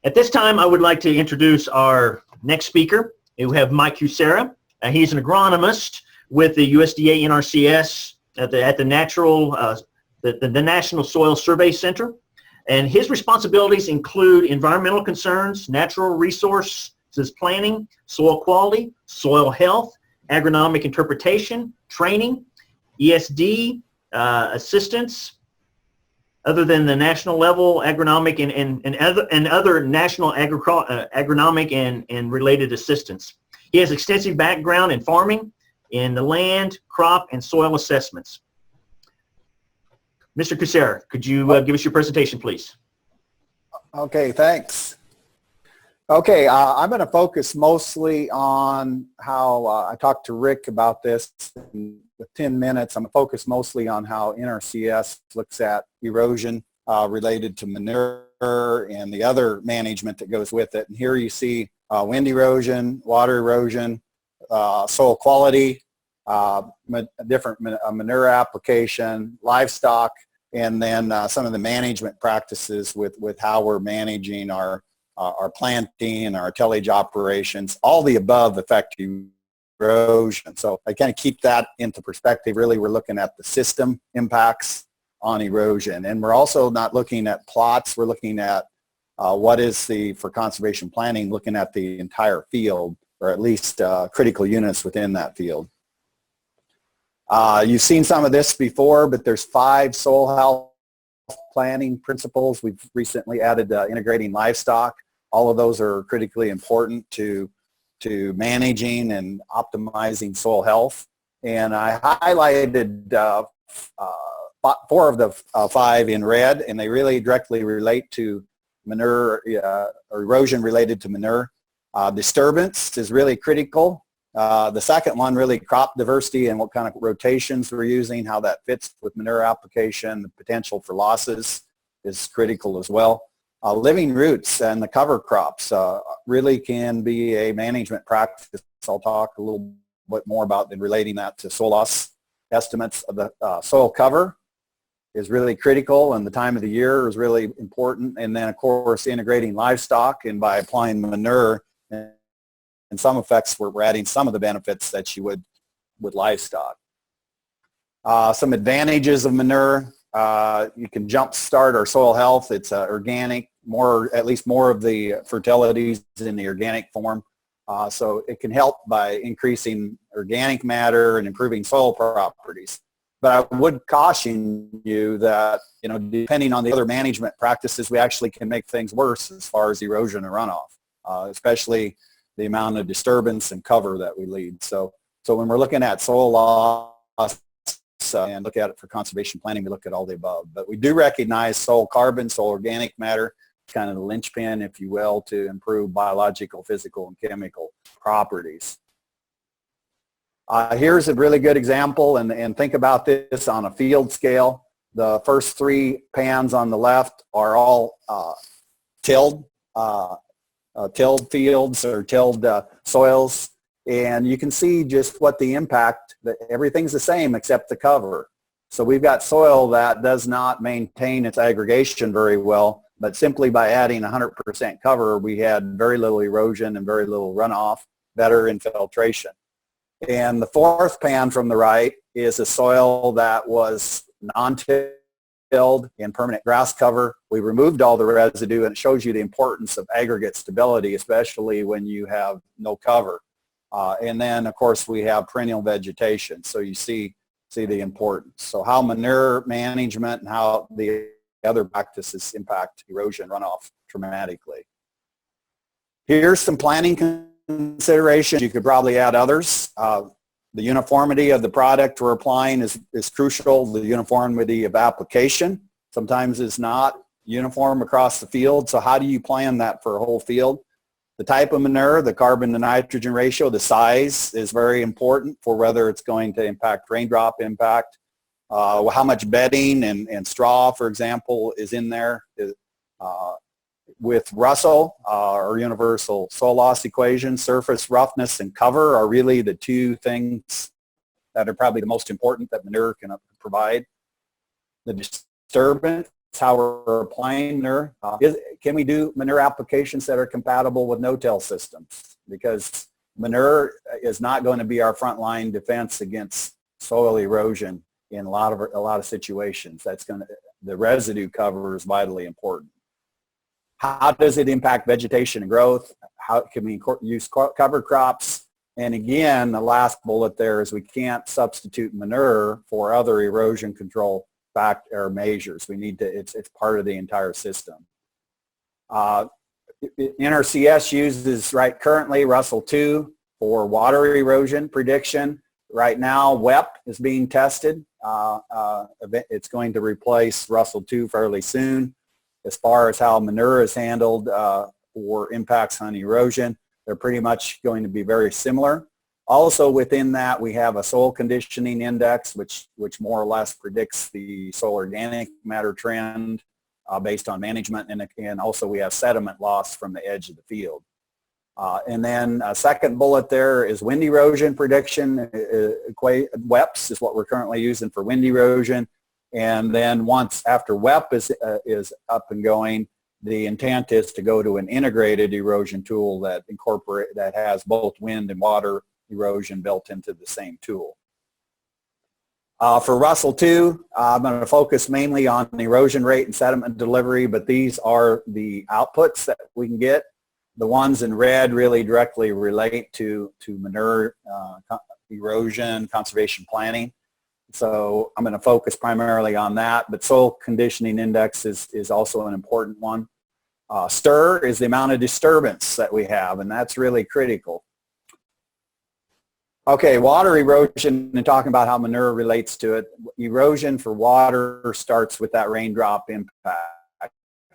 At this time, I would like to introduce our next speaker. We have Mike Kucera. He's an agronomist with the USDA NRCS at the National Soil Survey Center. And his responsibilities include environmental concerns, natural resources planning, soil quality, soil health, agronomic interpretation, training, ESD, assistance, other than the national level agronomic and other national agronomic and related assistance. He has extensive background in farming, in the land, crop, and soil assessments. Mr. Kucera, could you give us your presentation, please? Okay, thanks. Okay, I'm going to focus mostly on how I talked to Rick about this with 10 minutes. I'm going to focus mostly on how NRCS looks at erosion related to manure and the other management that goes with it. And here you see wind erosion, water erosion, soil quality, different manure application, livestock, and then some of the management practices with how we're managing our planting, our tillage operations. All the above affect erosion. So I kind of keep that into perspective. Really, we're looking at the system impacts on erosion. And we're also not looking at plots. We're looking at what is for conservation planning, looking at the entire field, or at least critical units within that field. You've seen some of this before, but there's 5 soil health planning principles. We've recently added integrating livestock. All of those are critically important to managing and optimizing soil health. And I highlighted 4 of the 5 in red, and they really directly relate to manure or erosion related to manure. Disturbance is really critical. The second one, really crop diversity and what kind of rotations we're using, how that fits with manure application. The potential for losses is critical as well. Living roots and the cover crops really can be a management practice. I'll talk a little bit more about and relating that to soil loss estimates. Of the soil cover is really critical, and the time of the year is really important. And then, of course, integrating livestock, and by applying manure, and some effects, we're adding some of the benefits that you would with livestock. Some advantages of manure. You can jumpstart our soil health. It's organic, at least more of the fertilities in the organic form. So it can help by increasing organic matter and improving soil properties. But I would caution you that, depending on the other management practices, we actually can make things worse as far as erosion and runoff, especially the amount of disturbance and cover that we lead. So when we're looking at soil loss and look at it for conservation planning, we look at all the above. But we do recognize soil carbon, soil organic matter, kind of the linchpin, if you will, to improve biological, physical, and chemical properties. Here's a really good example, and think about this on a field scale. The first 3 pans on the left are all tilled fields or tilled soils, and you can see just what the impact, that everything's the same except the cover. So we've got soil that does not maintain its aggregation very well, but simply by adding 100% cover, we had very little erosion and very little runoff, better infiltration. And the 4th pan from the right is a soil that was non-tilled in permanent grass cover. We removed all the residue, and it shows you the importance of aggregate stability, especially when you have no cover. And then, of course, we have perennial vegetation, so you see the importance. So how manure management and how the other practices impact erosion runoff dramatically. Here's some planning considerations. You could probably add others. The uniformity of the product we're applying is crucial. The uniformity of application sometimes is not uniform across the field. So how do you plan that for a whole field? The type of manure, the carbon to nitrogen ratio, the size is very important for whether it's going to impact raindrop impact. How much bedding and straw, for example, is in there. With Russell, or universal soil loss equation, surface roughness and cover are really the 2 things that are probably the most important that manure can provide. The disturbance how we're applying manure. Can we do manure applications that are compatible with no-till systems? Because manure is not going to be our frontline defense against soil erosion in a lot of situations. The residue cover is vitally important. How does it impact vegetation and growth? How can we use cover crops? And again, the last bullet there is we can't substitute manure for other erosion control or measures. We need to, it's part of the entire system. NRCS uses currently Russell 2 for water erosion prediction. Right now, WEP is being tested. It's going to replace Russell 2 fairly soon. As far as how manure is handled for impacts on erosion, they're pretty much going to be very similar. Also within that, we have a soil conditioning index, which more or less predicts the soil organic matter trend based on management, and also we have sediment loss from the edge of the field. And then a second bullet there is wind erosion prediction. WEPS is what we're currently using for wind erosion. And then once after WEP is up and going, the intent is to go to an integrated erosion tool that has both wind and water erosion built into the same tool. For Russell 2, I'm going to focus mainly on erosion rate and sediment delivery, but these are the outputs that we can get. The ones in red really directly relate to manure erosion conservation planning. So I'm going to focus primarily on that, but soil conditioning index is also an important one. STIR is the amount of disturbance that we have, and that's really critical. Okay, water erosion, and talking about how manure relates to it. Erosion for water starts with that raindrop impact.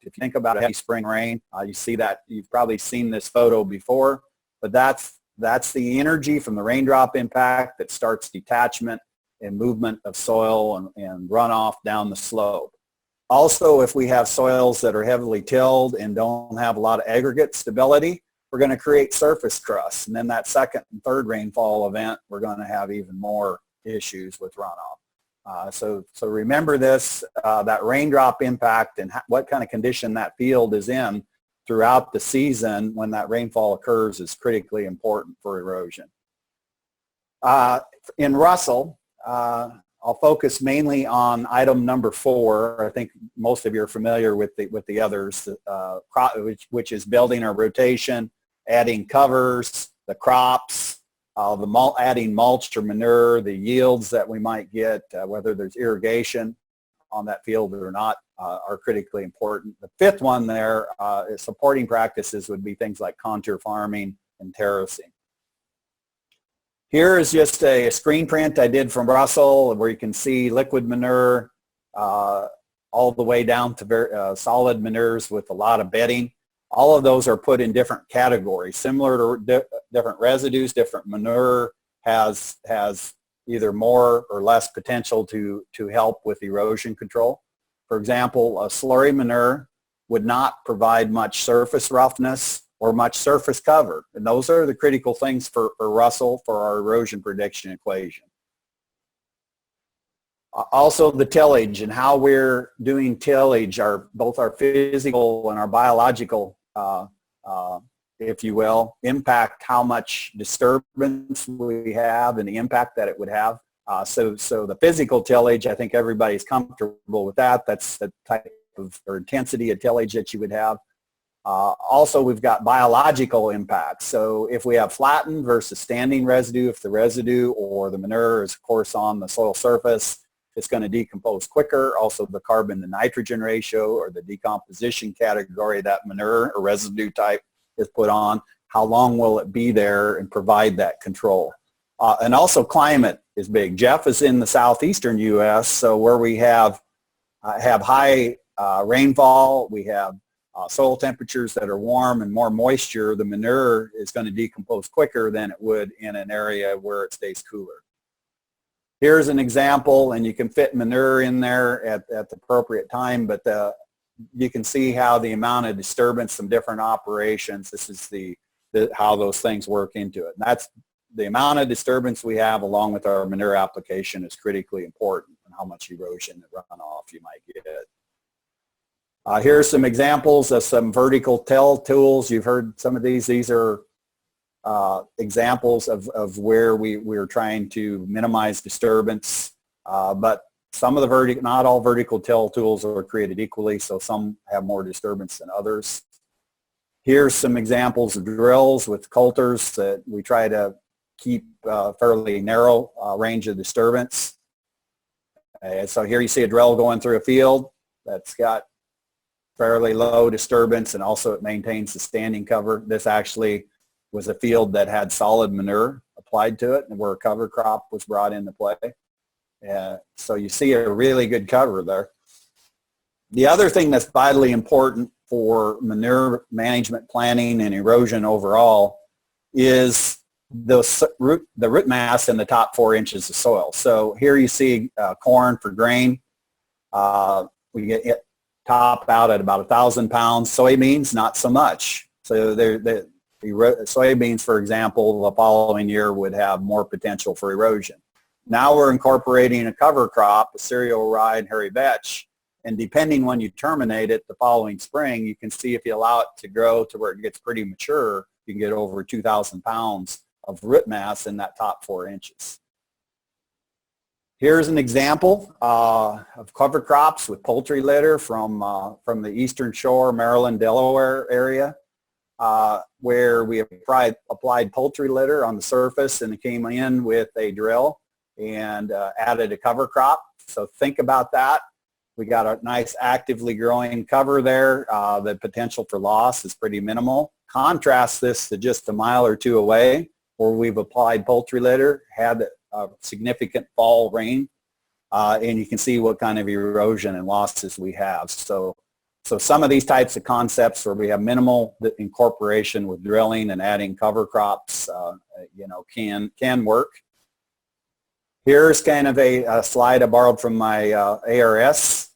If you think about a heavy spring rain, you see that, you've probably seen this photo before, but that's the energy from the raindrop impact that starts detachment and movement of soil and runoff down the slope. Also, if we have soils that are heavily tilled and don't have a lot of aggregate stability, we're going to create surface crust. And then that second and third rainfall event, we're going to have even more issues with runoff. So remember this, that raindrop impact and what kind of condition that field is in throughout the season when that rainfall occurs is critically important for erosion. In Russell, I'll focus mainly on item number 4. I think most of you are familiar with the others, which is building our rotation, adding covers, the crops, adding mulch or manure, the yields that we might get, whether there's irrigation on that field or not, are critically important. The 5th one there is supporting practices would be things like contour farming and terracing. Here is just a screen print I did from Russell where you can see liquid manure all the way down to solid manures with a lot of bedding. All of those are put in different categories. Similar to different residues, different manure has either more or less potential to help with erosion control. For example, a slurry manure would not provide much surface roughness or much surface cover. And those are the critical things for Russell for our erosion prediction equation. Also the tillage and how we're doing tillage, both our physical and our biological, if you will, impact how much disturbance we have and the impact that it would have. So the physical tillage, I think everybody's comfortable with that. That's the type of or intensity of tillage that you would have. Also, we've got biological impacts. So if we have flattened versus standing residue, if the residue or the manure is, of course, on the soil surface, it's going to decompose quicker. Also, the carbon to nitrogen ratio or the decomposition category that manure or residue type is put on, how long will it be there and provide that control? And also climate is big. Jeff is in the southeastern U.S., so where we have high rainfall, we have soil temperatures that are warm and more moisture, the manure is going to decompose quicker than it would in an area where it stays cooler. Here's an example, and you can fit manure in there at the appropriate time, but you can see how the amount of disturbance from different operations, this is how those things work into it. And that's the amount of disturbance we have along with our manure application is critically important and how much erosion and runoff you might get. Here are some examples of some vertical till tools. You've heard some of these. These are examples of where we're trying to minimize disturbance, but some of the not all vertical till tools are created equally, so some have more disturbance than others. Here's some examples of drills with coulters that we try to keep fairly narrow range of disturbance. So here you see a drill going through a field that's got fairly low disturbance, and also it maintains the standing cover. This actually was a field that had solid manure applied to it and where a cover crop was brought into play. So you see a really good cover there. The other thing that's vitally important for manure management planning and erosion overall is the root mass in the top 4 inches of soil. So here you see corn for grain. We get it top out at about 1,000 pounds. Soybeans, not so much. So the soybeans, for example, the following year would have more potential for erosion. Now we're incorporating a cover crop, a cereal rye and hairy vetch, and depending when you terminate it the following spring, you can see if you allow it to grow to where it gets pretty mature, you can get over 2,000 pounds of root mass in that top 4 inches. Here's an example of cover crops with poultry litter from the Eastern Shore, Maryland, Delaware area, where we applied poultry litter on the surface, and it came in with a drill and added a cover crop. So think about that. We got a nice actively growing cover there. The potential for loss is pretty minimal. Contrast this to just a mile or two away where we've applied poultry litter, had a significant fall rain, and you can see what kind of erosion and losses we have. So some of these types of concepts where we have minimal incorporation with drilling and adding cover crops, can work. Here's kind of a slide I borrowed from my ARS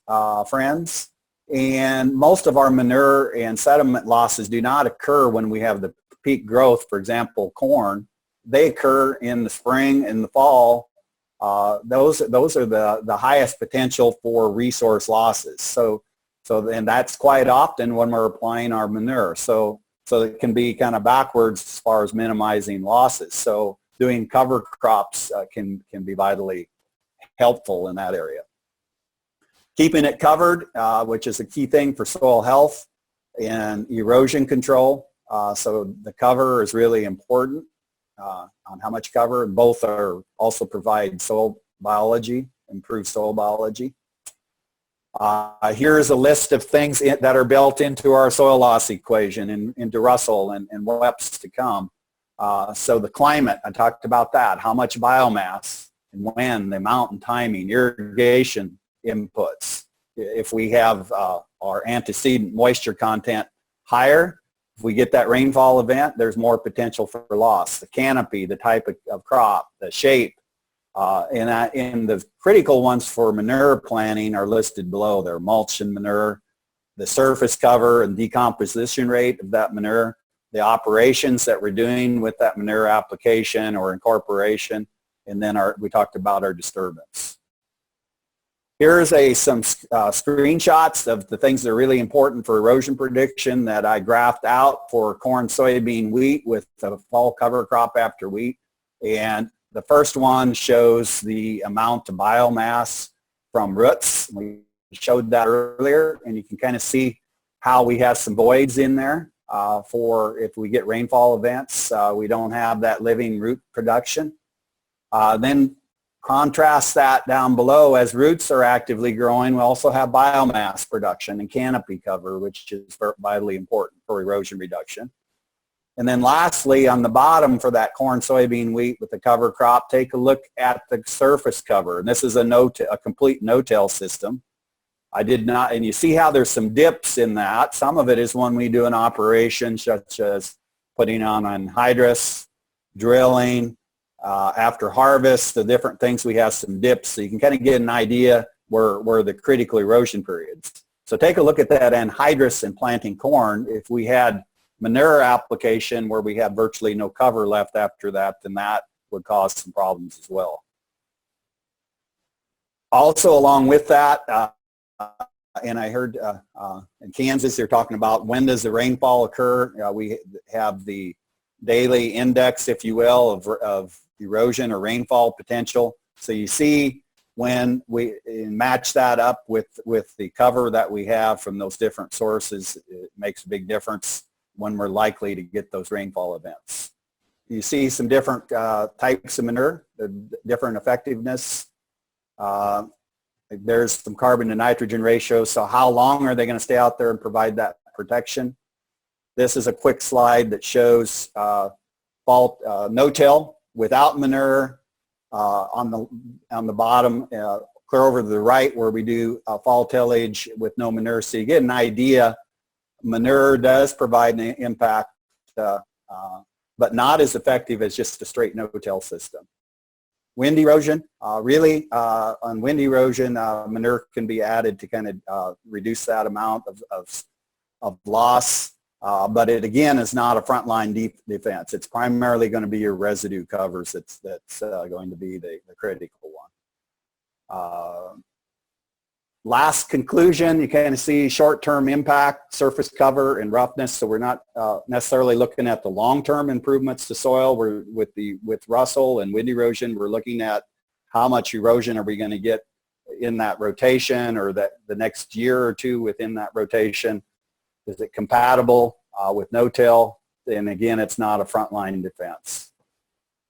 friends. And most of our manure and sediment losses do not occur when we have the peak growth, for example, corn. They occur in the spring and the fall. Those are the highest potential for resource losses. And that's quite often when we're applying our manure. So it can be kind of backwards as far as minimizing losses. So doing cover crops can be vitally helpful in that area. Keeping it covered, which is a key thing for soil health and erosion control. So the cover is really important on how much cover. Both also provide soil biology, improved soil biology. Here's a list of things that are built into our soil loss equation into Russell and what's to come. So the climate, I talked about that. How much biomass and when, the amount and timing, irrigation inputs. If we have our antecedent moisture content higher, if we get that rainfall event, there's more potential for loss. The canopy, the type of crop, the shape, and the critical ones for manure planning are listed below. They're mulch and manure, the surface cover and decomposition rate of that manure, the operations that we're doing with that manure application or incorporation, and then we talked about our disturbance. Here's some screenshots of the things that are really important for erosion prediction that I graphed out for corn, soybean, wheat with the fall cover crop after wheat. And the first one shows the amount of biomass from roots. We showed that earlier, and you can kind of see how we have some voids in there for if we get rainfall events, we don't have that living root production. Then contrast that down below. As roots are actively growing, we also have biomass production and canopy cover, which is vitally important for erosion reduction. And then lastly, on the bottom for that corn, soybean, wheat with the cover crop, take a look at the surface cover. And this is a complete no-till system. And you see how there's some dips in that. Some of it is when we do an operation such as putting on anhydrous, drilling, after harvest, the different things, we have some dips. So you can kind of get an idea where the critical erosion periods. So take a look at that anhydrous in planting corn. If we had manure application where we have virtually no cover left after that, then that would cause some problems as well. Also along with that, and I heard in Kansas they're talking about when does the rainfall occur. We have the daily index, if you will, of erosion or rainfall potential. So you see when we match that up with the cover that we have from those different sources, it makes a big difference when we're likely to get those rainfall events. You see some different types of manure, different effectiveness. There's some carbon to nitrogen ratios. So how long are they going to stay out there and provide that protection? This is a quick slide that shows no-till without manure on the bottom, clear over to the right where we do fall tillage with no manure. So you get an idea. Manure does provide an impact, but not as effective as just a straight no-till system. Wind erosion, really on wind erosion, manure can be added to kind of reduce that amount of loss, but it again is not a frontline defense. It's primarily going to be your residue covers that's going to be the critical one. Last conclusion, you kind of see short-term impact, surface cover, and roughness. So we're not necessarily looking at the long-term improvements to soil. With Russell and wind erosion, we're looking at how much erosion are we going to get in that rotation or the next year or two within that rotation. Is it compatible with no-till? And again, it's not a frontline defense.